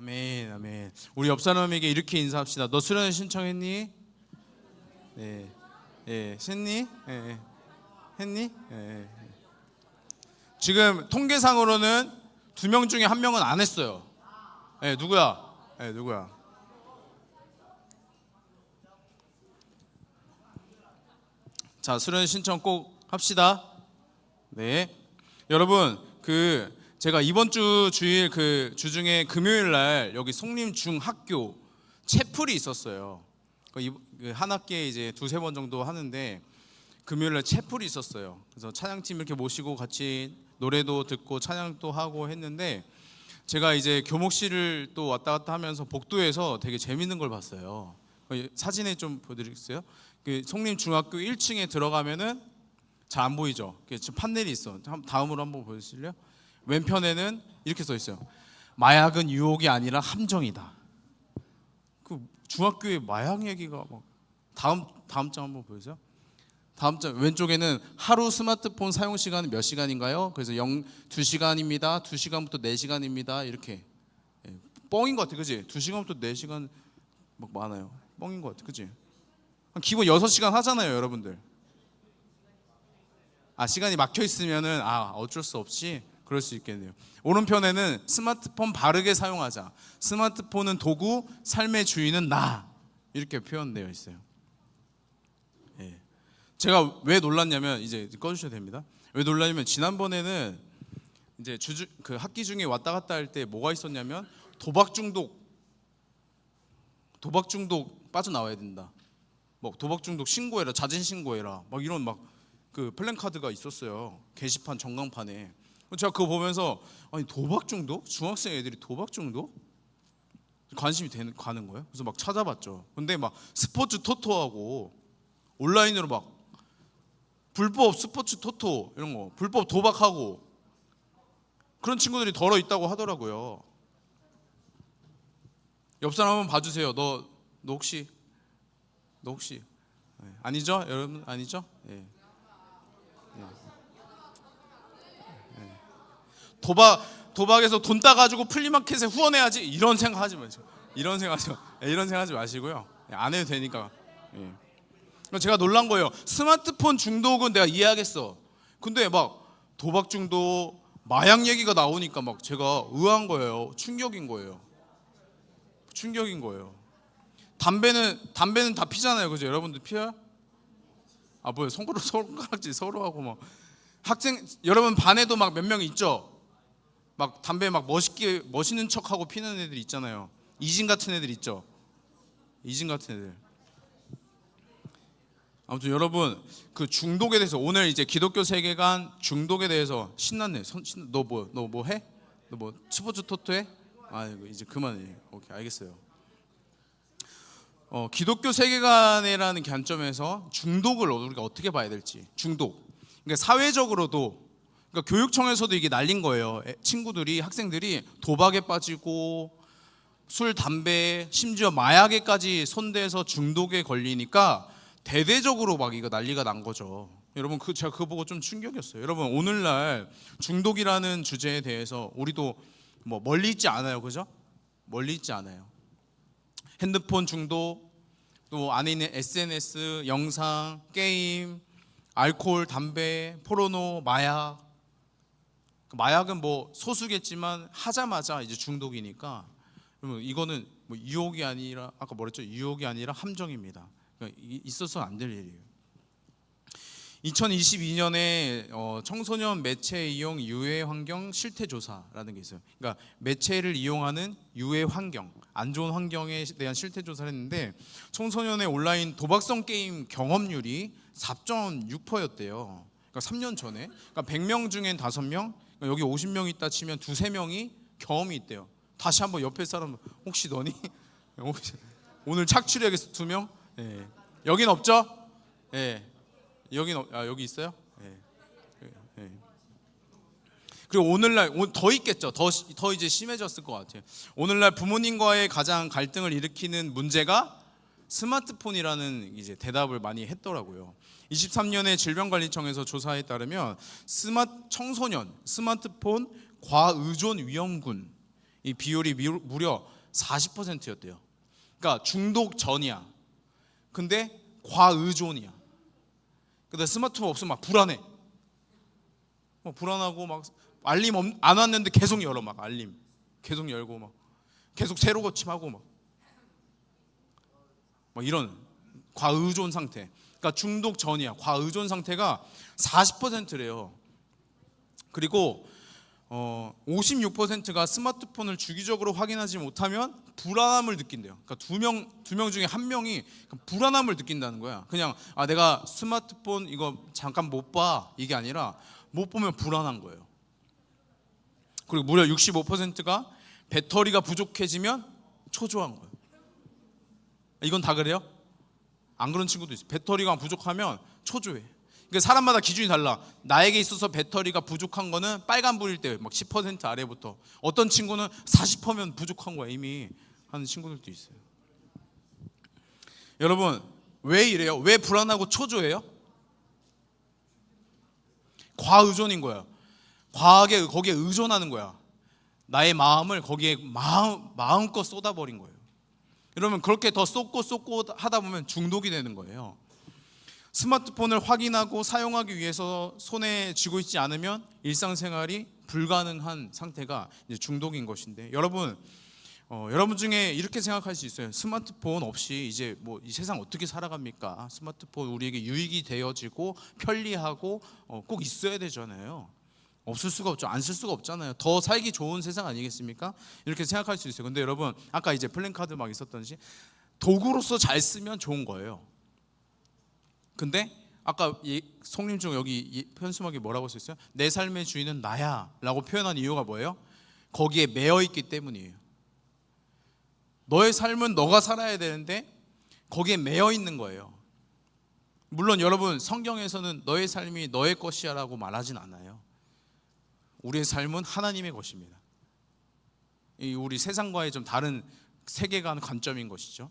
아멘, 아멘. 우리 옆 사람에게 이렇게 인사합시다. 너 수련 신청했니? 네, 했니? 했니? 지금 통계상으로는 2명 중에 1명은 안 했어요. 누구야? 누구야? 자, 수련 신청 꼭 합시다. 네, 여러분 제가 이번 주 주일 주중에 금요일 날 여기 송림중학교 채플이 있었어요. 한 학기에 이제 2-3번 정도 하는데 금요일 날 채플이 있었어요. 그래서 찬양팀 이렇게 모시고 같이 노래도 듣고 찬양도 하고 했는데 제가 이제 교목실을 또 왔다 갔다 하면서 복도에서 되게 재밌는 걸 봤어요. 사진에 좀 보여드리겠어요? 송림중학교 1층에 들어가면은 잘 안 보이죠? 지금 판넬이 있어. 다음으로 한번 보여주실래요? 왼편에는 이렇게 써 있어요. 마약은 유혹이 아니라 함정이다. 중학교에 마약 얘기가 막 다음 장 한번 보여주세요. 다음 장 왼쪽에는 하루 스마트폰 사용 시간은 몇 시간인가요? 그래서 2시간입니다. 2시간부터 4시간입니다. 이렇게 뻥인 것 같아, 그지? 2시간부터 4시간 막 많아요. 뻥인 것 같아, 그지? 기본 6시간 하잖아요, 여러분들. 시간이 막혀 있으면은 어쩔 수 없이 그럴 수 있겠네요. 오른편에는 스마트폰 바르게 사용하자. 스마트폰은 도구, 삶의 주인은 나. 이렇게 표현되어 있어요. 제가 왜 놀랐냐면 이제 꺼주셔도 됩니다. 왜 놀랐냐면 지난번에는 이제 학기 중에 왔다 갔다 할 때 뭐가 있었냐면 도박 중독 빠져나와야 된다. 뭐 도박 중독 신고해라, 자진 신고해라. 막 이런 플랜카드가 있었어요. 게시판 전광판에. 제가 그거 보면서 도박 중독? 중학생 애들이 도박 중독? 관심이 가는 거예요. 그래서 막 찾아봤죠. 근데 막 스포츠 토토하고 온라인으로 막 불법 스포츠 토토 이런 거, 불법 도박하고 그런 친구들이 덜어 있다고 하더라고요. 옆 사람 한번 봐주세요. 너 혹시 아니죠? 여러분 아니죠? 도박에서 돈 따가지고 플리마켓에 후원해야지 이런 생각하지 마세요. 이런 생각하지 마시고요. 안 해도 되니까. 제가 놀란 거예요. 스마트폰 중독은 내가 이해하겠어. 근데 막 도박 중독, 마약 얘기가 나오니까 막 제가 의아한 거예요. 충격인 거예요. 담배는 다 피잖아요, 그죠? 여러분들 피해요? 뭐예요? 손가락질 서로 하고 막 여러분 반에도 막 몇 명 있죠? 막 담배 막 멋있는 척하고 피는 애들 있잖아요. 이진 같은 애들 있죠. 아무튼 여러분 중독에 대해서 오늘 이제 기독교 세계관 중독에 대해서 신났네. 너 뭐 해? 너 뭐 스포츠 토토 해? 이제 그만해. 오케이, 알겠어요. 기독교 세계관이라는 관점에서 중독을 우리가 어떻게 봐야 될지. 그러니까 사회적으로도, 그러니까 교육청에서도 이게 날린 거예요. 학생들이 도박에 빠지고 술, 담배, 심지어 마약에까지 손대서 중독에 걸리니까 대대적으로 막 이거 난리가 난 거죠. 여러분 제가 그거 보고 좀 충격이었어요. 여러분 오늘날 중독이라는 주제에 대해서 우리도 뭐 멀리 있지 않아요, 그죠? 멀리 있지 않아요. 핸드폰 중독, 또 안에 있는 SNS, 영상, 게임, 알코올, 담배, 포르노, 마약. 마약은 뭐 소수겠지만 하자마자 이제 중독이니까 그러면 이거는 뭐 유혹이 아니라 아까 뭐랬죠? 유혹이 아니라 함정입니다. 그러니까 있어서는 안 될 일이에요. 2022년에 청소년 매체 이용 유해 환경 실태 조사라는 게 있어요. 그러니까 매체를 이용하는 유해 환경, 안 좋은 환경에 대한 실태 조사를 했는데 청소년의 온라인 도박성 게임 경험률이 4.6%였대요. 그러니까 3년 전에. 그러니까 100명 중엔 5명, 그러니까 여기 50명 있다 치면 2-3명이 경험이 있대요. 다시 한번 옆에 사람 혹시 너니? 오늘 착취력에서 2명? 여긴 없죠? 여기 있어요? 그리고 오늘날 더 있겠죠. 더 이제 심해졌을 것 같아요. 오늘날 부모님과의 가장 갈등을 일으키는 문제가 스마트폰이라는 이제 대답을 많이 했더라고요. 23년에 질병관리청에서 조사에 따르면 청소년 스마트폰 과의존 위험군, 이 비율이 무려 40%였대요. 그러니까 중독 전이야. 근데 과의존이야. 근데 스마트폰 없으면 막 불안해. 막 불안하고 막 알림 안 왔는데 계속 열어. 막 알림 계속 열고 막 계속 새로 고침하고 막 이런 과의존 상태. 그러니까 중독 전이야. 과의존 상태가 40%래요. 그리고 56%가 스마트폰을 주기적으로 확인하지 못하면 불안함을 느낀대요. 그러니까 두 명 중에 한 명이 불안함을 느낀다는 거야. 그냥 내가 스마트폰 이거 잠깐 못 봐 이게 아니라 못 보면 불안한 거예요. 그리고 무려 65%가 배터리가 부족해지면 초조한 거예요. 이건 다 그래요? 안 그런 친구도 있어요. 배터리가 부족하면 초조해. 그러니까 사람마다 기준이 달라. 나에게 있어서 배터리가 부족한 거는 빨간불일 때 막 10% 아래부터, 어떤 친구는 40%면 부족한 거야 이미 하는 친구들도 있어요. 여러분 왜 이래요? 왜 불안하고 초조해요? 과의존인 거야. 과하게 거기에 의존하는 거야. 나의 마음을 거기에 마음껏 쏟아버린 거예요. 여러분 그렇게 더 쏟고 하다 보면 중독이 되는 거예요. 스마트폰을 확인하고 사용하기 위해서 손에 쥐고 있지 않으면 일상생활이 불가능한 상태가 이제 중독인 것인데, 여러분 중에 이렇게 생각할 수 있어요. 스마트폰 없이 이제 뭐 이 세상 어떻게 살아갑니까? 스마트폰 우리에게 유익이 되어지고 편리하고 꼭 있어야 되잖아요. 없을 수가 없죠. 안 쓸 수가 없잖아요. 더 살기 좋은 세상 아니겠습니까? 이렇게 생각할 수 있어요. 근데 여러분 아까 이제 플랜카드 막 있었던지 도구로서 잘 쓰면 좋은 거예요. 근데 아까 성님 중 여기 현수막에 뭐라고 썼어요? 내 삶의 주인은 나야 라고 표현한 이유가 뭐예요? 거기에 매여 있기 때문이에요. 너의 삶은 너가 살아야 되는데 거기에 매여 있는 거예요. 물론 여러분 성경에서는 너의 삶이 너의 것이야 라고 말하진 않아요. 우리의 삶은 하나님의 것입니다. 우리 세상과의 좀 다른 세계관 관점인 것이죠.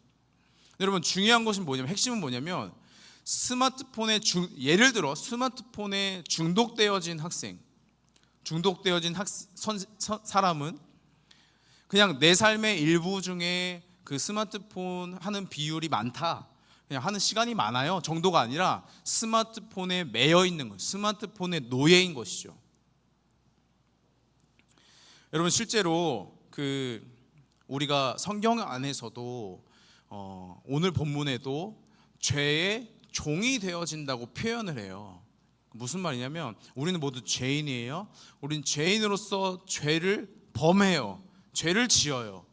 여러분 중요한 것은 뭐냐면, 핵심은 뭐냐면 예를 들어 스마트폰에 중독되어진 사람은 그냥 내 삶의 일부 중에 그 스마트폰 하는 비율이 많다, 그냥 하는 시간이 많아요 정도가 아니라 스마트폰에 매여 있는 것, 스마트폰의 노예인 것이죠. 여러분 실제로 우리가 성경 안에서도 오늘 본문에도 죄의 종이 되어진다고 표현을 해요. 무슨 말이냐면 우리는 모두 죄인이에요. 우리는 죄인으로서 죄를 범해요. 죄를 지어요.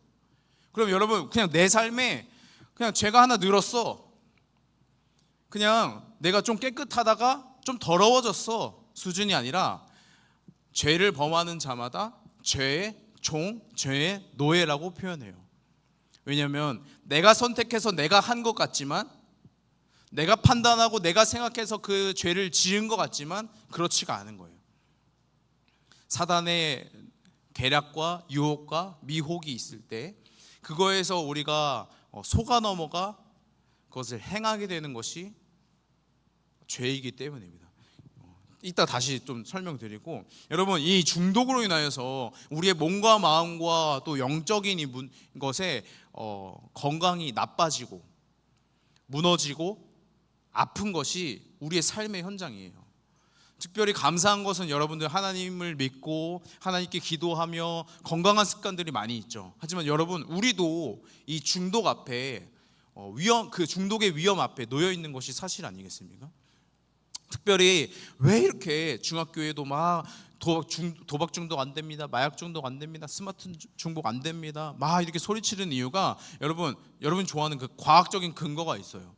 그럼 여러분 그냥 내 삶에 그냥 죄가 하나 늘었어. 그냥 내가 좀 깨끗하다가 좀 더러워졌어 수준이 아니라 죄를 범하는 자마다 죄의 종, 죄의 노예라고 표현해요. 왜냐하면 내가 선택해서 내가 한 것 같지만, 내가 판단하고 내가 생각해서 그 죄를 지은 것 같지만 그렇지가 않은 거예요. 사단의 계략과 유혹과 미혹이 있을 때 그거에서 우리가 속아 넘어가 그것을 행하게 되는 것이 죄이기 때문입니다. 이따 다시 좀 설명드리고, 여러분 이 중독으로 인하여서 우리의 몸과 마음과 또 영적인 것에 건강이 나빠지고 무너지고 아픈 것이 우리의 삶의 현장이에요. 특별히 감사한 것은 여러분들 하나님을 믿고 하나님께 기도하며 건강한 습관들이 많이 있죠. 하지만 여러분 우리도 이 중독 앞에 그 중독의 위험 앞에 놓여 있는 것이 사실 아니겠습니까? 특별히 왜 이렇게 중학교에도 막 도박 중독 안 됩니다, 마약 중독 안 됩니다, 스마트 중독 안 됩니다 막 이렇게 소리치는 이유가, 여러분 좋아하는 그 과학적인 근거가 있어요.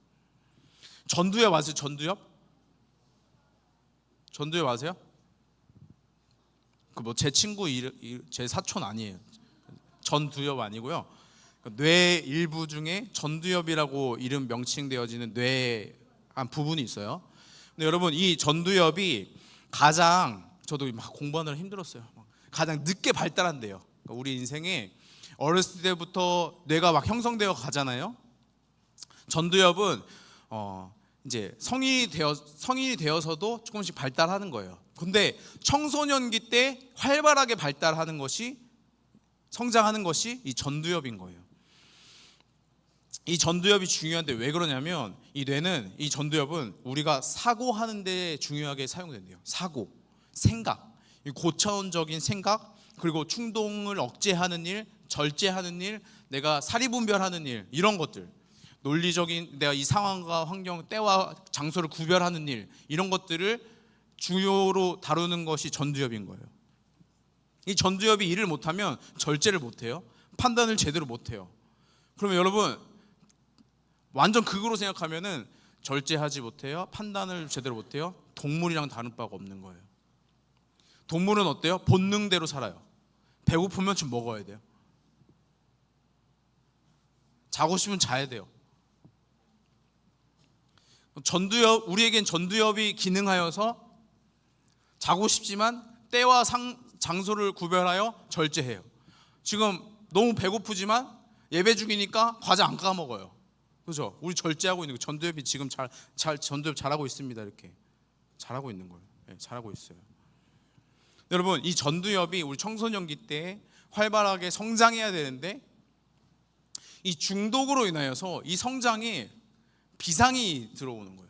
전두엽 아세요? 전두엽 아세요? 그 제 친구 제 사촌 아니에요. 전두엽 아니고요. 뇌 일부 중에 전두엽이라고 이름 명칭되어지는 뇌 한 부분이 있어요. 근데 여러분 이 전두엽이 저도 막 공부하느라 힘들었어요. 가장 늦게 발달한대요. 그러니까 우리 인생에 어렸을 때부터 뇌가 막 형성되어 가잖아요. 전두엽은 이제 성인이 되어서도 조금씩 발달하는 거예요. 근데 청소년기 때 활발하게 발달하는 것이 성장하는 것이 이 전두엽인 거예요. 이 전두엽이 중요한데 왜 그러냐면 이 뇌는, 이 전두엽은 우리가 사고하는 데 중요하게 사용된대요. 사고, 생각, 이 고차원적인 생각, 그리고 충동을 억제하는 일, 절제하는 일, 내가 사리분별하는 일, 이런 것들, 논리적인 내가 이 상황과 환경, 때와 장소를 구별하는 일, 이런 것들을 주요로 다루는 것이 전두엽인 거예요. 이 전두엽이 일을 못하면 절제를 못해요. 판단을 제대로 못해요. 그러면 여러분 완전 극으로 생각하면은 절제하지 못해요. 판단을 제대로 못해요. 동물이랑 다른 바가 없는 거예요. 동물은 어때요? 본능대로 살아요. 배고프면 좀 먹어야 돼요. 자고 싶으면 자야 돼요. 전두엽, 우리에겐 전두엽이 기능하여서 자고 싶지만 때와 장소를 구별하여 절제해요. 지금 너무 배고프지만 예배 중이니까 과자 안 까먹어요. 그죠? 우리 절제하고 있는 거. 전두엽이 지금 전두엽 잘하고 있습니다. 이렇게 잘하고 있는 거예요. 네, 잘하고 있어요. 여러분, 이 전두엽이 우리 청소년기 때 활발하게 성장해야 되는데 이 중독으로 인하여서 이 성장에 비상이 들어오는 거예요.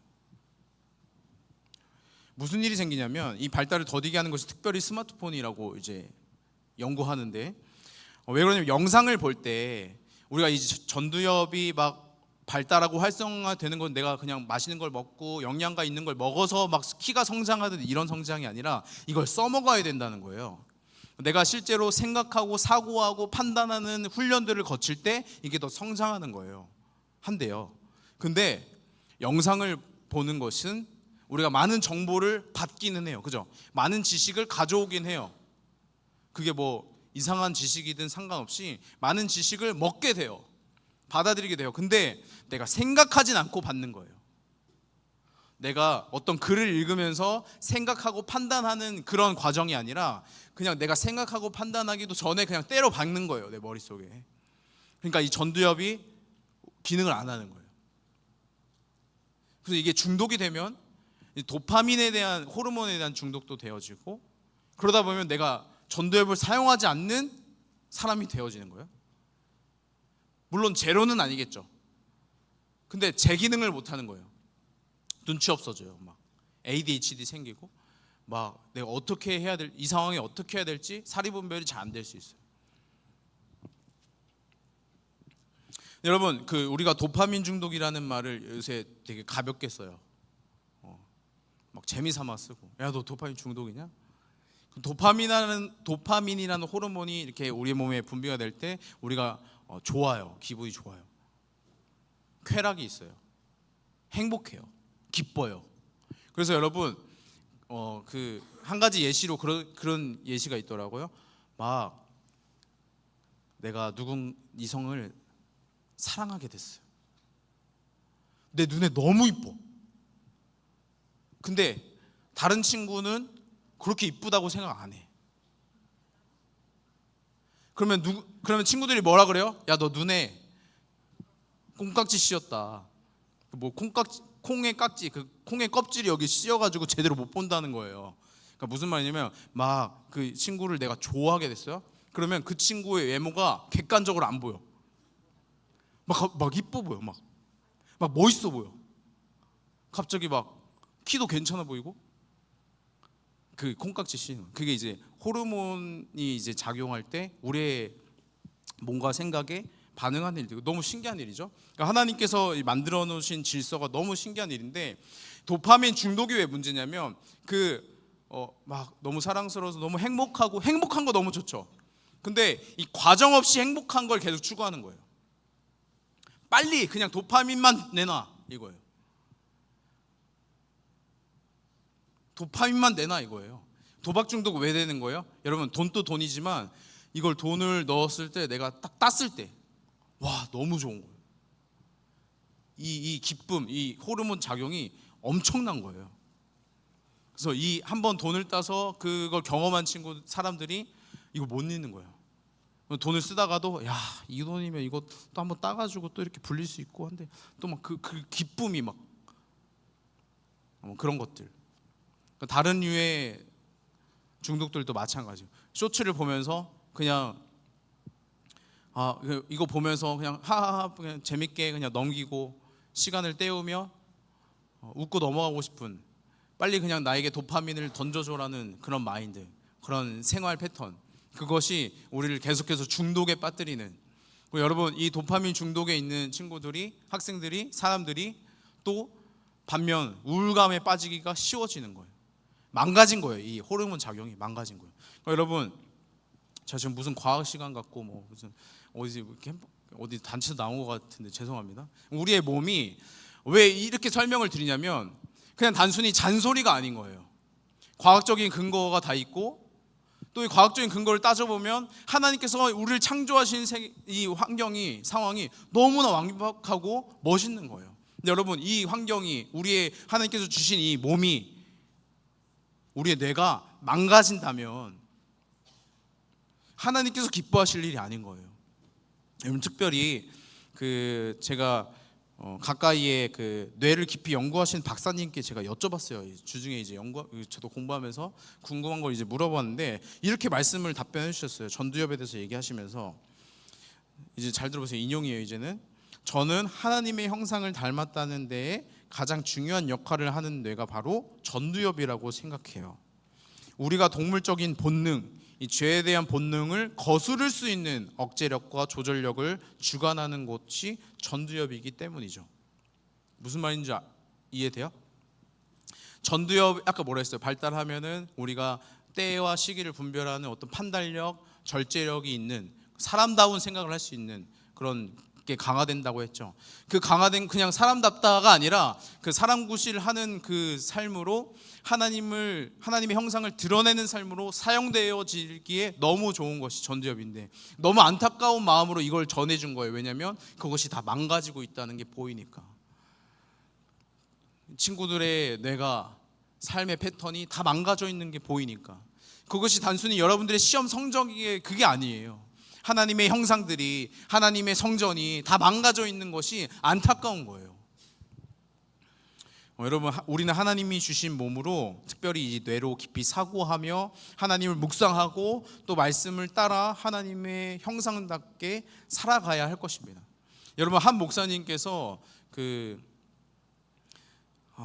무슨 일이 생기냐면 이 발달을 더디게 하는 것이 특별히 스마트폰이라고 이제 연구하는데, 왜 그러냐면 영상을 볼 때 우리가 이 전두엽이 막 발달하고 활성화되는 건 내가 그냥 맛있는 걸 먹고 영양가 있는 걸 먹어서 막 키가 성장하듯 이런 성장이 아니라 이걸 써먹어야 된다는 거예요. 내가 실제로 생각하고 사고하고 판단하는 훈련들을 거칠 때 이게 더 성장하는 거예요. 한데요. 근데 영상을 보는 것은 우리가 많은 정보를 받기는 해요. 그죠? 많은 지식을 가져오긴 해요. 그게 뭐 이상한 지식이든 상관없이 많은 지식을 먹게 돼요. 받아들이게 돼요. 근데 내가 생각하진 않고 받는 거예요. 내가 어떤 글을 읽으면서 생각하고 판단하는 그런 과정이 아니라 그냥 내가 생각하고 판단하기도 전에 그냥 때려 박는 거예요. 내 머릿속에. 그러니까 이 전두엽이 기능을 안 하는 거예요. 그래서 이게 중독이 되면 도파민에 대한, 호르몬에 대한 중독도 되어지고, 그러다 보면 내가 전두엽을 사용하지 않는 사람이 되어지는 거예요. 물론 제로는 아니겠죠. 근데 제 기능을 못 하는 거예요. 눈치 없어져요. 막 ADHD 생기고, 막 내가 어떻게 해야 될, 이 상황에 어떻게 해야 될지 사리분별이 잘 안 될 수 있어요. 여러분, 그 우리가 도파민 중독이라는 말을 요새 되게 가볍게 써요. 막 재미삼아 쓰고, 야 너 도파민 중독이냐? 도파민이라는 호르몬이 이렇게 우리 몸에 분비가 될 때 우리가 좋아요. 기분이 좋아요. 쾌락이 있어요. 행복해요. 기뻐요. 그래서 여러분, 그 한 가지 예시로 그런 예시가 있더라고요. 막 내가 이성을 사랑하게 됐어요. 내 눈에 너무 이뻐. 근데 다른 친구는 그렇게 이쁘다고 생각 안 해. 그러면 친구들이 뭐라 그래요? 야, 너 눈에 콩깍지 씌었다. 뭐 콩의 깍지, 그 콩의 껍질이 여기 씌어가지고 제대로 못 본다는 거예요. 그러니까 무슨 말이냐면 막 그 친구를 내가 좋아하게 됐어요. 그러면 그 친구의 외모가 객관적으로 안 보여. 막 이뻐 보여. 막 멋있어 보여. 갑자기 막 키도 괜찮아 보이고. 그 콩깍지 씌는, 그게 이제 호르몬이 이제 작용할 때 우리의 몸과 생각에 반응하는 일이고, 너무 신기한 일이죠. 그러니까 하나님께서 만들어 놓으신 질서가 너무 신기한 일인데, 도파민 중독이 왜 문제냐면 막 너무 사랑스러워서 너무 행복하고, 행복한 거 너무 좋죠. 근데 이 과정 없이 행복한 걸 계속 추구하는 거예요. 빨리 그냥 도파민만 내놔 이거예요. 도파민만 내놔 이거예요. 도박 중독 왜 되는 거예요? 여러분, 돈도 돈이지만 이걸 돈을 넣었을 때, 내가 딱 땄을 때, 와, 너무 좋은 거예요. 이 기쁨, 이 호르몬 작용이 엄청난 거예요. 그래서 이 한번 돈을 따서 그걸 경험한 사람들이 이거 못 잊는 거예요. 돈을 쓰다가도, 야, 이 돈이면 이거 또 한번 따가지고 또 이렇게 불릴 수 있고 한데, 또 막 그 기쁨이 막 그런 것들. 다른 류의 중독들도 마찬가지예요. 쇼츠를 보면서 그냥 이거 보면서 그냥 하하하 그냥 재밌게 그냥 넘기고 시간을 때우며 웃고 넘어가고 싶은, 빨리 그냥 나에게 도파민을 던져줘라는 그런 마인드, 그런 생활 패턴, 그것이 우리를 계속해서 중독에 빠뜨리는. 그리고 여러분, 이 도파민 중독에 있는 친구들이, 학생들이, 사람들이 또 반면 우울감에 빠지기가 쉬워지는 거예요. 망가진 거예요. 이 호르몬 작용이 망가진 거예요. 그러니까 여러분, 제가 지금 무슨 과학 시간 같고 뭐 무슨 어디 단체에서 나온 것 같은데 죄송합니다. 우리의 몸이 왜 이렇게 설명을 드리냐면 그냥 단순히 잔소리가 아닌 거예요. 과학적인 근거가 다 있고, 또 이 과학적인 근거를 따져보면 하나님께서 우리를 창조하신 이 환경이, 상황이 너무나 완벽하고 멋있는 거예요. 근데 여러분, 이 환경이, 우리의 하나님께서 주신 이 몸이, 우리의 뇌가 망가진다면 하나님께서 기뻐하실 일이 아닌 거예요. 여러분, 특별히 제가 가까이에 뇌를 깊이 연구하신 박사님께 제가 여쭤봤어요. 주중에 이제 저도 공부하면서 궁금한 걸 이제 물어봤는데 이렇게 말씀을 답변해 주셨어요. 전두엽에 대해서 얘기하시면서, 이제 잘 들어보세요. 인용이에요. 이제는 저는 하나님의 형상을 닮았다는 데에 가장 중요한 역할을 하는 뇌가 바로 전두엽이라고 생각해요. 우리가 동물적인 본능, 이 죄에 대한 본능을 거스를 수 있는 억제력과 조절력을 주관하는 곳이 전두엽이기 때문이죠. 무슨 말인지 이해돼요? 전두엽, 아까 뭐라 했어요? 발달하면은 우리가 때와 시기를 분별하는 어떤 판단력, 절제력이 있는, 사람다운 생각을 할 수 있는 그런 게 강화된다고 했죠. 그 강화된, 그냥 사람답다가 아니라 그 사람 구실을 하는 그 삶으로 하나님의 형상을 드러내는 삶으로 사용되어지기에 너무 좋은 것이 전두엽인데, 너무 안타까운 마음으로 이걸 전해준 거예요. 왜냐하면 그것이 다 망가지고 있다는 게 보이니까. 친구들의 뇌가, 삶의 패턴이 다 망가져 있는 게 보이니까. 그것이 단순히 여러분들의 시험 성적이 그게 아니에요. 하나님의 형상들이, 하나님의 성전이 다 망가져 있는 것이 안타까운 거예요. 여러분, 우리는 하나님이 주신 몸으로 특별히 이 뇌로 깊이 사고하며 하나님을 묵상하고 또 말씀을 따라 하나님의 형상답게 살아가야 할 것입니다. 여러분, 한 목사님께서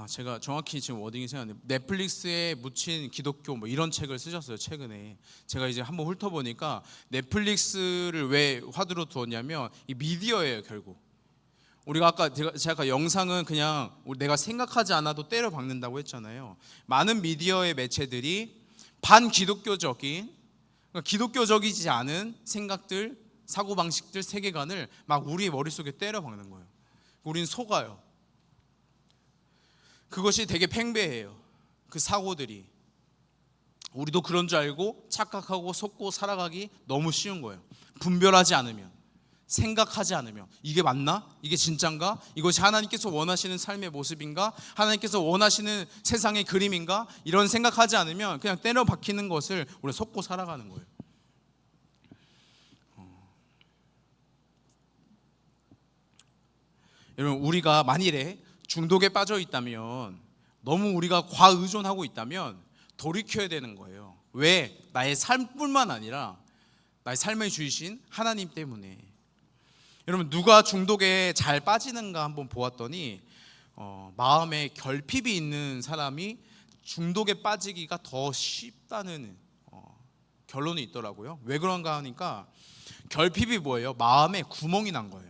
제가 정확히 지금 워딩이 생각나는데, 넷플릭스에 묻힌 기독교 뭐 이런 책을 쓰셨어요. 최근에 제가 이제 한번 훑어보니까 넷플릭스를 왜 화두로 두었냐면 이 미디어예요. 결국 우리가 제가 영상은 그냥 내가 생각하지 않아도 때려 박는다고 했잖아요. 많은 미디어의 매체들이 반기독교적인, 그러니까 기독교적이지 않은 생각들, 사고방식들, 세계관을 막 우리 머릿속에 때려 박는 거예요. 우린 속아요. 그것이 되게 팽배해요. 그 사고들이 우리도 그런 줄 알고 착각하고 속고 살아가기 너무 쉬운 거예요. 분별하지 않으면, 생각하지 않으면, 이게 맞나? 이게 진짠가? 이것이 하나님께서 원하시는 삶의 모습인가? 하나님께서 원하시는 세상의 그림인가? 이런 생각하지 않으면 그냥 때려 박히는 것을 우리가 속고 살아가는 거예요. 여러분, 우리가 만일에 중독에 빠져 있다면, 너무 우리가 과의존하고 있다면 돌이켜야 되는 거예요. 왜? 나의 삶뿐만 아니라 나의 삶의 주이신 하나님 때문에. 여러분, 누가 중독에 잘 빠지는가 한번 보았더니 마음에 결핍이 있는 사람이 중독에 빠지기가 더 쉽다는 결론이 있더라고요. 왜 그런가 하니까 결핍이 뭐예요? 마음에 구멍이 난 거예요.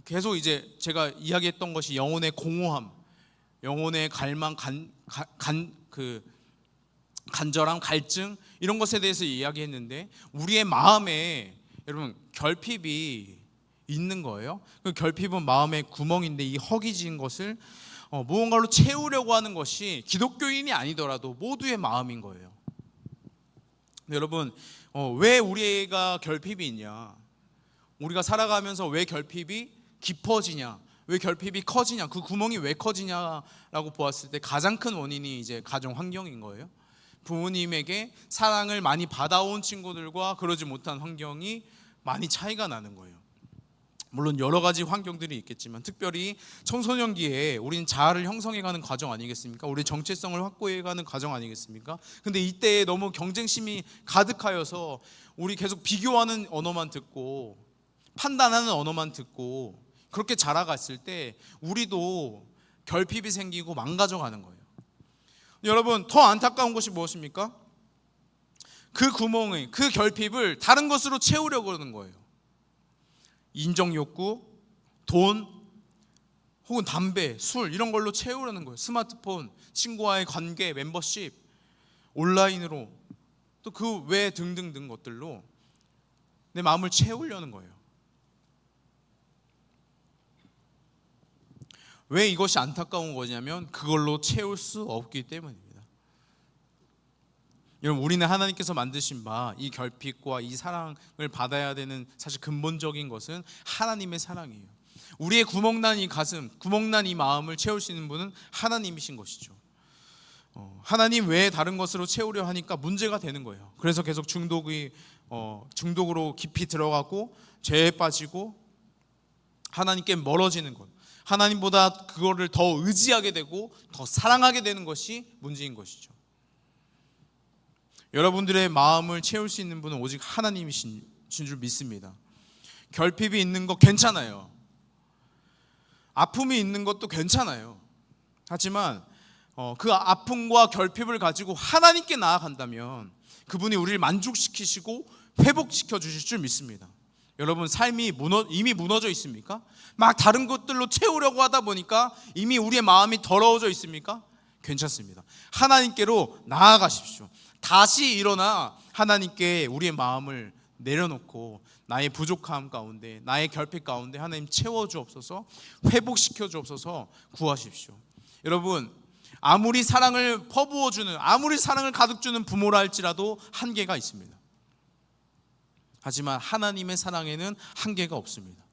계속 이제 제가 이야기했던 것이 영혼의 공허함, 영혼의 갈망, 간절함, 갈증, 이런 것에 대해서 이야기했는데, 우리의 마음에 여러분 결핍이 있는 거예요. 그 결핍은 마음의 구멍인데, 이 허기진 것을 무언가로 채우려고 하는 것이 기독교인이 아니더라도 모두의 마음인 거예요. 근데 여러분, 왜 우리가 결핍이 있냐? 우리가 살아가면서 왜 결핍이 깊어지냐, 왜 결핍이 커지냐, 그 구멍이 왜 커지냐라고 보았을 때 가장 큰 원인이 이제 가정 환경인 거예요. 부모님에게 사랑을 많이 받아온 친구들과 그러지 못한 환경이 많이 차이가 나는 거예요. 물론 여러 가지 환경들이 있겠지만 특별히 청소년기에 우리는 자아를 형성해가는 과정 아니겠습니까? 우리 정체성을 확보해가는 과정 아니겠습니까? 근데 이때에 너무 경쟁심이 가득하여서 우리 계속 비교하는 언어만 듣고 판단하는 언어만 듣고 그렇게 자라갔을 때 우리도 결핍이 생기고 망가져가는 거예요. 여러분, 더 안타까운 것이 무엇입니까? 그 구멍을, 그 결핍을 다른 것으로 채우려고 하는 거예요. 인정욕구, 돈, 혹은 담배, 술 이런 걸로 채우려는 거예요. 스마트폰, 친구와의 관계, 멤버십, 온라인으로 또 그 외 등등등 것들로 내 마음을 채우려는 거예요. 왜 이것이 안타까운 거냐면 그걸로 채울 수 없기 때문입니다. 여러분, 우리는 하나님께서 만드신 바 이 결핍과 이 사랑을 받아야 되는 사실 근본적인 것은 하나님의 사랑이에요. 우리의 구멍난 이 가슴, 구멍난 이 마음을 채울 수 있는 분은 하나님이신 것이죠. 하나님 외에 다른 것으로 채우려 하니까 문제가 되는 거예요. 그래서 계속 중독으로 깊이 들어가고 죄에 빠지고 하나님께 멀어지는 것, 하나님보다 그거를 더 의지하게 되고 더 사랑하게 되는 것이 문제인 것이죠. 여러분들의 마음을 채울 수 있는 분은 오직 하나님이신 줄 믿습니다. 결핍이 있는 거 괜찮아요. 아픔이 있는 것도 괜찮아요. 하지만 그 아픔과 결핍을 가지고 하나님께 나아간다면 그분이 우리를 만족시키시고 회복시켜 주실 줄 믿습니다. 여러분, 삶이 이미 무너져 있습니까? 막 다른 것들로 채우려고 하다 보니까 이미 우리의 마음이 더러워져 있습니까? 괜찮습니다. 하나님께로 나아가십시오. 다시 일어나 하나님께 우리의 마음을 내려놓고 나의 부족함 가운데, 나의 결핍 가운데 하나님 채워주옵소서, 회복시켜주옵소서 구하십시오. 여러분, 아무리 사랑을 퍼부어주는, 아무리 사랑을 가득 주는 부모라 할지라도 한계가 있습니다. 하지만 하나님의 사랑에는 한계가 없습니다.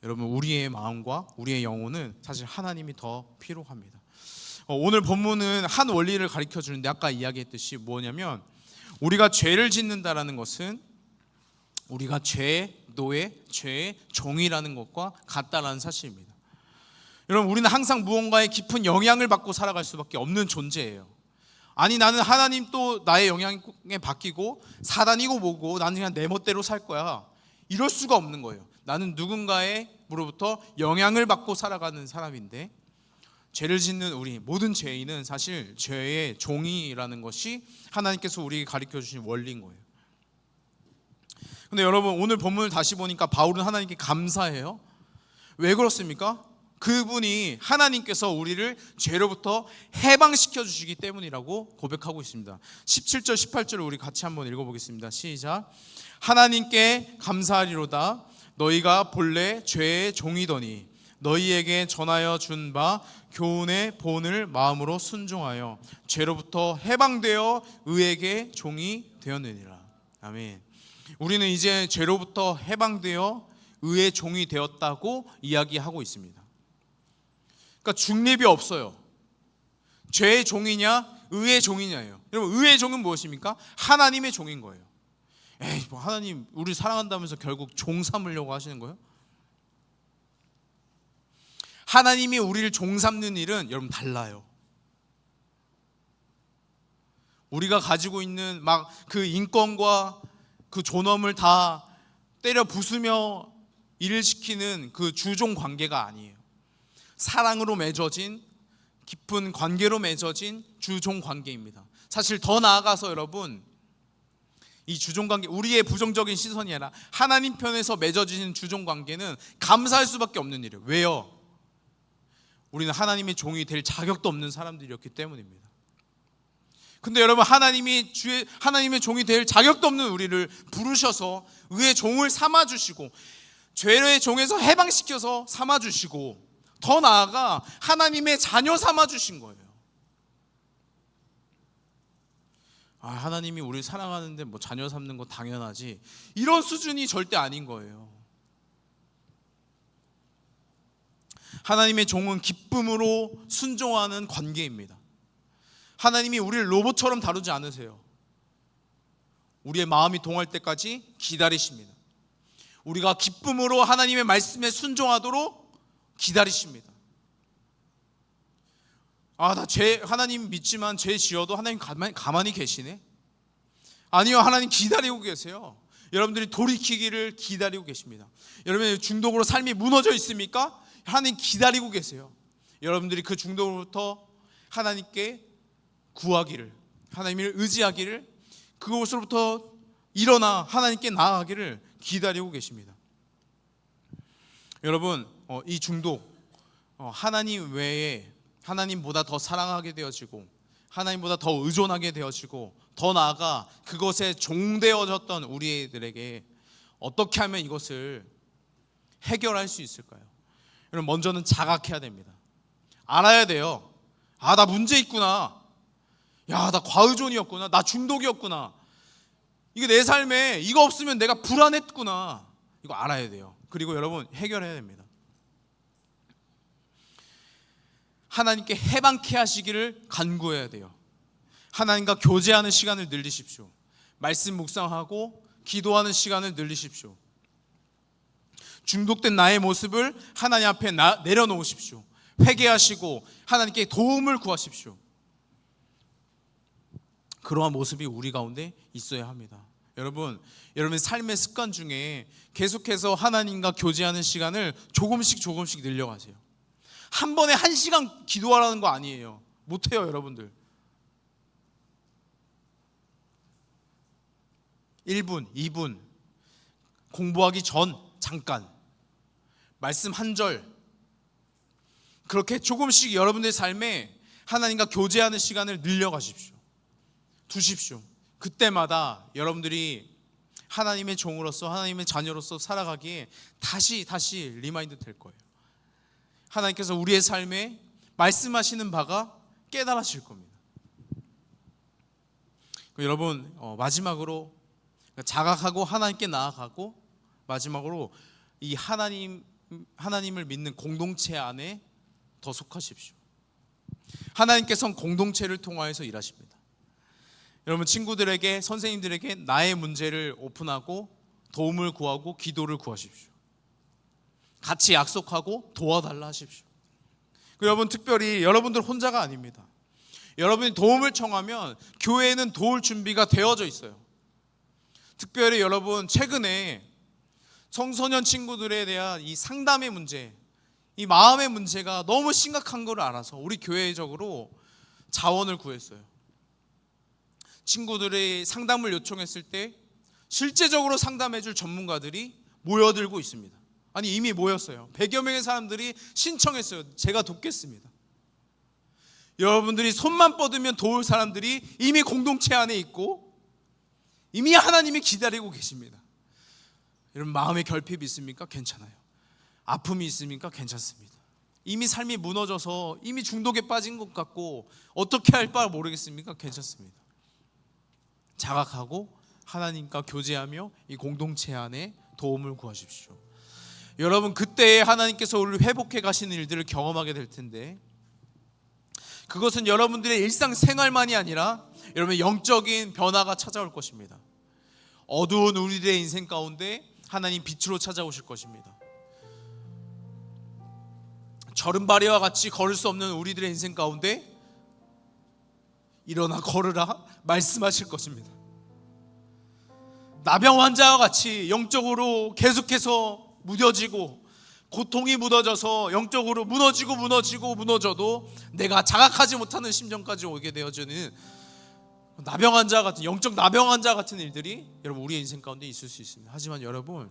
여러분, 우리의 마음과 우리의 영혼은 사실 하나님이 더 필요합니다. 오늘 본문은 한 원리를 가르쳐 주는데 아까 이야기했듯이 뭐냐면 우리가 죄를 짓는다라는 것은 우리가 죄의 노예, 죄의 종이라는 것과 같다라는 사실입니다. 여러분, 우리는 항상 무언가의 깊은 영향을 받고 살아갈 수밖에 없는 존재예요. 아니, 나는 하나님 또 나의 영향에 바뀌고 사단이고 뭐고 나는 그냥 내 멋대로 살 거야, 이럴 수가 없는 거예요. 나는 누군가로부터 영향을 받고 살아가는 사람인데 죄를 짓는 우리 모든 죄인은 사실 죄의 종이라는 것이 하나님께서 우리에게 가르쳐 주신 원리인 거예요. 근데 여러분, 오늘 본문을 다시 보니까 바울은 하나님께 감사해요. 왜 그렇습니까? 그분이 하나님께서 우리를 죄로부터 해방시켜 주시기 때문이라고 고백하고 있습니다. 17절 18절을 우리 같이 한번 읽어보겠습니다. 시작. 하나님께 감사하리로다. 너희가 본래 죄의 종이더니 너희에게 전하여 준 바 교훈의 본을 마음으로 순종하여 죄로부터 해방되어 의에게 종이 되었느니라. 아멘. 우리는 이제 죄로부터 해방되어 의의 종이 되었다고 이야기하고 있습니다. 그러니까 중립이 없어요. 죄의 종이냐 의의 종이냐예요. 여러분, 의의 종은 무엇입니까? 하나님의 종인 거예요. 에이, 뭐 하나님 우리 사랑한다면서 결국 종 삼으려고 하시는 거예요? 하나님이 우리를 종 삼는 일은 여러분 달라요. 우리가 가지고 있는 막 그 인권과 그 존엄을 다 때려 부수며 일을 시키는 그 주종 관계가 아니에요. 사랑으로 맺어진 깊은 관계로 맺어진 주종 관계입니다. 사실 더 나아가서 여러분, 이 주종 관계, 우리의 부정적인 시선이 아니라 하나님 편에서 맺어지는 주종 관계는 감사할 수밖에 없는 일이에요. 왜요? 우리는 하나님의 종이 될 자격도 없는 사람들이었기 때문입니다. 근데 여러분, 하나님의 종이 될 자격도 없는 우리를 부르셔서 의의 종을 삼아주시고 죄의 종에서 해방시켜서 삼아주시고 더 나아가 하나님의 자녀 삼아주신 거예요. 하나님이 우리를 사랑하는데 뭐 자녀 삼는 거 당연하지, 이런 수준이 절대 아닌 거예요. 하나님의 종은 기쁨으로 순종하는 관계입니다. 하나님이 우리를 로봇처럼 다루지 않으세요. 우리의 마음이 동할 때까지 기다리십니다. 우리가 기쁨으로 하나님의 말씀에 순종하도록 기다리십니다. 나 하나님 믿지만 죄 지어도 하나님 가만히 계시네? 아니요, 하나님 기다리고 계세요. 여러분들이 돌이키기를 기다리고 계십니다. 여러분의 중독으로 삶이 무너져 있습니까? 하나님 기다리고 계세요. 여러분들이 그 중독으로부터 하나님께 구하기를, 하나님을 의지하기를, 그곳으로부터 일어나 하나님께 나아가기를 기다리고 계십니다. 여러분, 이 중독, 하나님 외에 하나님보다 더 사랑하게 되어지고 하나님보다 더 의존하게 되어지고 더 나아가 그것에 종되어졌던 우리들에게 어떻게 하면 이것을 해결할 수 있을까요? 여러분, 먼저는 자각해야 됩니다. 알아야 돼요. 나 문제 있구나. 나 과의존이었구나. 나 중독이었구나. 이게 내 삶에 이거 없으면 내가 불안했구나. 이거 알아야 돼요. 그리고 여러분, 해결해야 됩니다. 하나님께 해방케 하시기를 간구해야 돼요. 하나님과 교제하는 시간을 늘리십시오. 말씀 묵상하고 기도하는 시간을 늘리십시오. 중독된 나의 모습을 하나님 앞에 내려놓으십시오. 회개하시고 하나님께 도움을 구하십시오. 그러한 모습이 우리 가운데 있어야 합니다. 여러분의 삶의 습관 중에 계속해서 하나님과 교제하는 시간을 조금씩 늘려가세요. 한 번에 1시간 기도하라는 거 아니에요. 못해요, 여러분들. 1분, 2분, 공부하기 전 잠깐, 말씀 한 절, 그렇게 조금씩 여러분들의 삶에 하나님과 교제하는 시간을 늘려가십시오. 두십시오. 그때마다 여러분들이 하나님의 종으로서, 하나님의 자녀로서 살아가기에 다시 리마인드 될 거예요. 하나님께서 우리의 삶에 말씀하시는 바가 깨달아질 겁니다. 여러분, 마지막으로 자각하고 하나님께 나아가고, 마지막으로 이 하나님을 믿는 공동체 안에 더 속하십시오. 하나님께서는 공동체를 통하여서 일하십니다. 여러분, 친구들에게, 선생님들에게 나의 문제를 오픈하고 도움을 구하고 기도를 구하십시오. 같이 약속하고 도와달라 하십시오. 여러분, 특별히 여러분들 혼자가 아닙니다. 여러분이 도움을 청하면 교회에는 도울 준비가 되어져 있어요. 특별히 여러분, 최근에 청소년 친구들에 대한 이 상담의 문제, 이 마음의 문제가 너무 심각한 걸 알아서 우리 교회적으로 자원을 구했어요. 친구들이 상담을 요청했을 때 실제적으로 상담해줄 전문가들이 모여들고 있습니다. 아니, 이미 모였어요. 100여 명의 사람들이 신청했어요. 제가 돕겠습니다. 여러분들이 손만 뻗으면 도울 사람들이 이미 공동체 안에 있고 이미 하나님이 기다리고 계십니다. 여러분, 마음의 결핍이 있습니까? 괜찮아요. 아픔이 있습니까? 괜찮습니다. 이미 삶이 무너져서 이미 중독에 빠진 것 같고 어떻게 할 바 모르겠습니까? 괜찮습니다. 자각하고 하나님과 교제하며 이 공동체 안에 도움을 구하십시오. 여러분, 그때에 하나님께서 우리를 회복해 가시는 일들을 경험하게 될 텐데, 그것은 여러분들의 일상생활만이 아니라 여러분의 영적인 변화가 찾아올 것입니다. 어두운 우리들의 인생 가운데 하나님 빛으로 찾아오실 것입니다. 절름발이와 같이 걸을 수 없는 우리들의 인생 가운데 일어나 걸으라 말씀하실 것입니다. 나병 환자와 같이 영적으로 계속해서 무뎌지고 고통이 묻어져서 영적으로 무너져도 내가 자각하지 못하는 심정까지 오게 되어지는 나병 환자 같은, 영적 나병 환자 같은 일들이 여러분 우리의 인생 가운데 있을 수 있습니다. 하지만 여러분,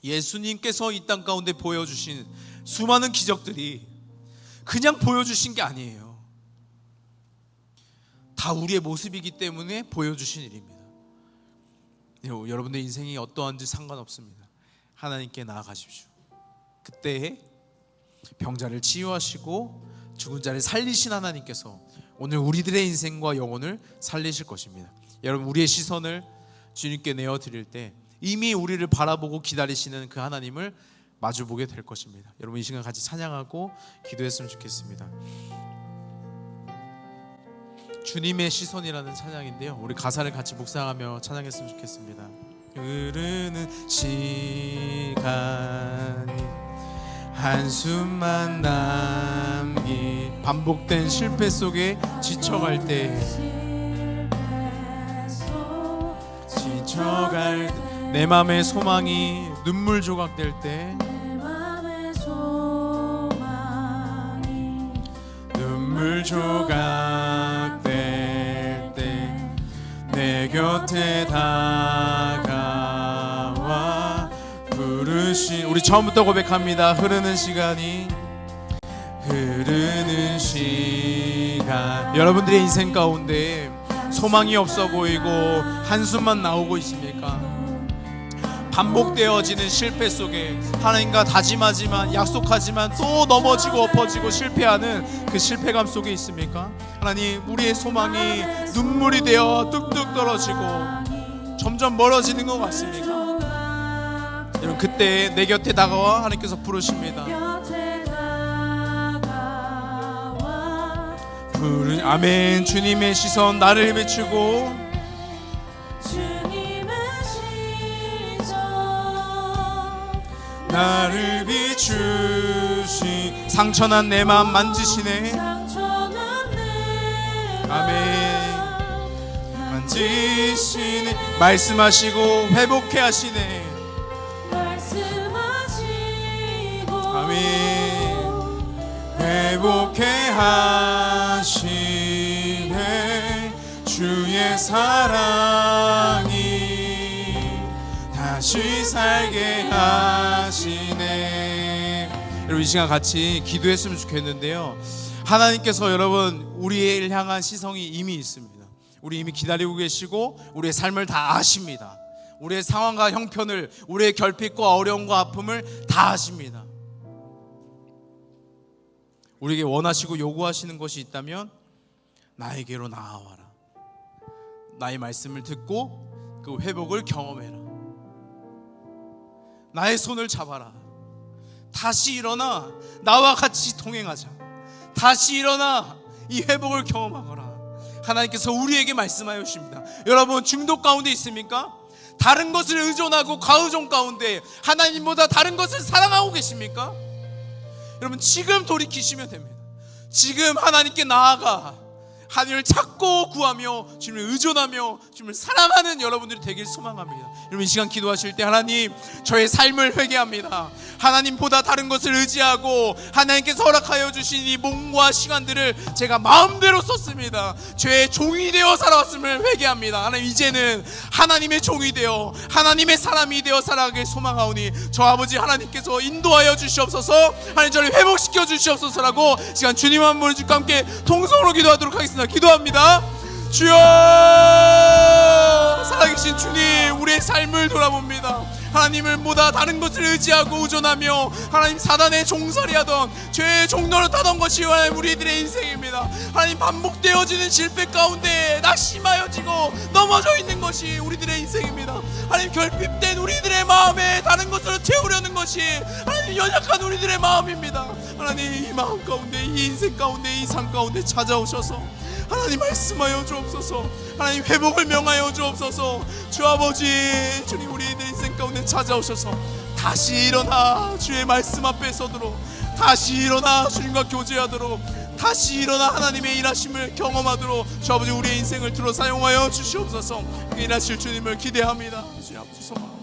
예수님께서 이 땅 가운데 보여주신 수많은 기적들이 그냥 보여주신 게 아니에요. 다 우리의 모습이기 때문에 보여주신 일입니다. 여러분의 인생이 어떠한지 상관없습니다. 하나님께 나아가십시오. 그때에 병자를 치유하시고 죽은 자를 살리신 하나님께서 오늘 우리들의 인생과 영혼을 살리실 것입니다. 여러분, 우리의 시선을 주님께 내어드릴 때 이미 우리를 바라보고 기다리시는 그 하나님을 마주보게 될 것입니다. 여러분, 이 시간 같이 찬양하고 기도했으면 좋겠습니다. 주님의 시선이라는 찬양인데요, 우리 가사를 같이 묵상하며 찬양했으면 좋겠습니다. 흐르는 시간에 가니 한숨만 남기. 반복된 실패 속에 지쳐갈 때, 지쳐갈 때, 내 맘의 소망이 눈물 조각 될 때, 눈물 조각 될 때 내 곁에 다가와 부르신, 우리 처음부터 고백합니다. 흐르는 시간이, 흐르는 시간. 여러분들의 인생 가운데 소망이 없어 보이고 한숨만 나오고 있습니까? 반복되어지는 실패 속에 하나님과 다짐하지만, 약속하지만 또 넘어지고 엎어지고 실패하는 그 실패감 속에 있습니까? 하나님, 우리의 소망이 눈물이 되어 뚝뚝 떨어지고 점점 멀어지는 것 같습니까? 여러분, 그때 내 곁에 다가와 하나님께서 부르십니다. 아멘. 주님의 시선 나를 비추고, 나를 비추시, 상처난 내 맘 만지시네. 아멘. 만지시네. 말씀하시고 회복해 하시네. 아멘. 회복해 하시네. 주의 사랑이 다시 살게 하시네. 여러분, 이 시간 같이 기도했으면 좋겠는데요. 하나님께서 여러분 우리를 향한 시선이 이미 있습니다. 우리 이미 기다리고 계시고 우리의 삶을 다 아십니다. 우리의 상황과 형편을, 우리의 결핍과 어려움과 아픔을 다 아십니다. 우리에게 원하시고 요구하시는 것이 있다면 나에게로 나아와라. 나의 말씀을 듣고 그 회복을 경험해라. 나의 손을 잡아라. 다시 일어나 나와 같이 동행하자. 다시 일어나 이 회복을 경험하거라. 하나님께서 우리에게 말씀하여 주십니다. 여러분, 중독 가운데 있습니까? 다른 것을 의존하고 과의존 가운데 하나님보다 다른 것을 사랑하고 계십니까? 여러분, 지금 돌이키시면 됩니다. 지금 하나님께 나아가 하나님을 찾고 구하며 주님을 의존하며 주님을 사랑하는 여러분들이 되길 소망합니다. 여러분, 이 시간 기도하실 때 하나님, 저의 삶을 회개합니다. 하나님보다 다른 것을 의지하고 하나님께서 허락하여 주신 이 몸과 시간들을 제가 마음대로 썼습니다. 죄의 종이 되어 살아왔음을 회개합니다. 하나님, 이제는 하나님의 종이 되어 하나님의 사람이 되어 살아가길 소망하오니 저 아버지 하나님께서 인도하여 주시옵소서. 하나님, 저를 회복시켜 주시옵소서라고 시간 주님 한 분 주님과 함께 통성으로 기도하도록 하겠습니다. 기도합니다. 주여, 살아계신 주님, 우리의 삶을 돌아봅니다. 하나님을 보다 다른 것을 의지하고 의존하며 하나님 사단의 종살이하던 죄의 종노릇하던 것이 하나님 우리들의 인생입니다. 하나님, 반복되어지는 실패 가운데 낙심하여지고 넘어져 있는 것이 우리들의 인생입니다. 하나님, 결핍된 우리들의 마음에 다른 것으로 채우려는 것이 하나님 연약한 우리들의 마음입니다. 하나님, 이 마음 가운데, 이 인생 가운데, 이 삶 가운데 찾아오셔서 하나님 말씀하여 주옵소서. 하나님, 회복을 명하여 주옵소서. 주 아버지, 주님 우리들 인생 가운데 찾아오셔서 다시 일어나 주의 말씀 앞에 서도록, 다시 일어나 주님과 교제하도록, 다시 일어나 하나님의 일하심을 경험하도록 주 아버지 우리의 인생을 들어 사용하여 주시옵소서. 그 일하실 주님을 기대합니다. 주 아버지 소망합니다.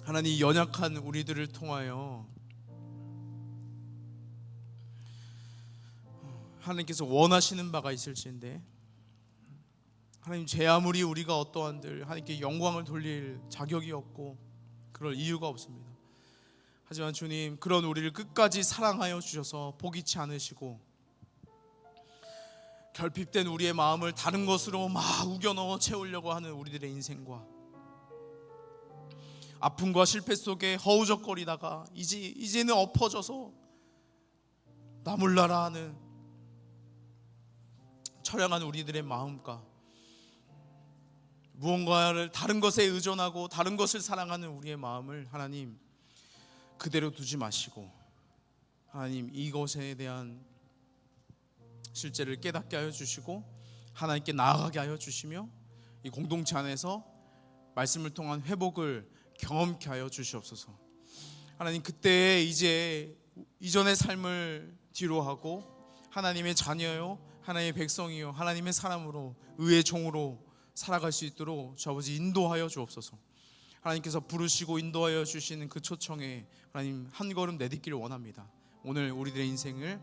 하나님, 연약한 우리들을 통하여 하나님께서 원하시는 바가 있을지인데, 하나님, 제 아무리 우리가 어떠한들 하나님께 영광을 돌릴 자격이 없고 그럴 이유가 없습니다. 하지만 주님, 그런 우리를 끝까지 사랑하여 주셔서 포기치 않으시고 결핍된 우리의 마음을 다른 것으로 막 우겨넣어 채우려고 하는 우리들의 인생과 아픔과 실패 속에 허우적거리다가 이제는 엎어져서 나 몰라라 하는 처량한 우리들의 마음과 무언가를 다른 것에 의존하고 다른 것을 사랑하는 우리의 마음을 하나님 그대로 두지 마시고, 하나님 이것에 대한 실제를 깨닫게 하여 주시고 하나님께 나아가게 하여 주시며 이 공동체 안에서 말씀을 통한 회복을 경험케 하여 주시옵소서. 하나님, 그때 이제 이전의 삶을 뒤로 하고 하나님의 자녀요, 하나님의 백성이요, 하나님의 사람으로, 의의 종으로 살아갈 수 있도록 주 아버지 인도하여 주옵소서. 하나님께서 부르시고 인도하여 주시는 그 초청에 하나님 한 걸음 내딛기를 원합니다. 오늘 우리들의 인생을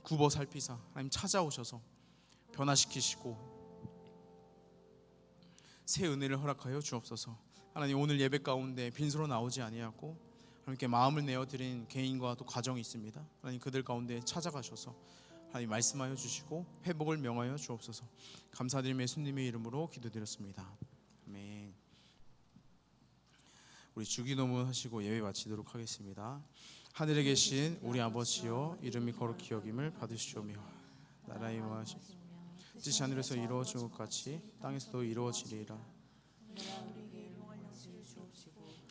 굽어 살피사 하나님 찾아오셔서 변화시키시고 새 은혜를 허락하여 주옵소서. 하나님, 오늘 예배 가운데 빈소로 나오지 아니하고 하나님께 마음을 내어드린 개인과 또 가정이 있습니다. 하나님, 그들 가운데 찾아가셔서 하나님 말씀하여 주시고 회복을 명하여 주옵소서. 감사드리며 예수님의 이름으로 기도드렸습니다. 아멘. 우리 주기도문 하시고 예배 마치도록 하겠습니다. 하늘에 계신 우리 아버지여, 이름이 거룩히 여김을 받으시오며 나라의 임하시오. 뜻이 하늘에서 이루어진 것 같이 땅에서도 이루어지리이다.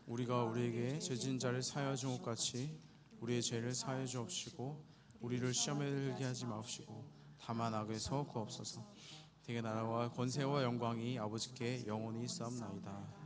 우리가 우리에게 죄진 자를 사하여 준 것 같이 우리의 죄를 사하여 주옵시고 우리를 시험에 들게 하지 마옵시고 다만 악에서 구하옵소서. 대개 나라와 권세와 영광이 아버지께 영원히 있사옵나이다.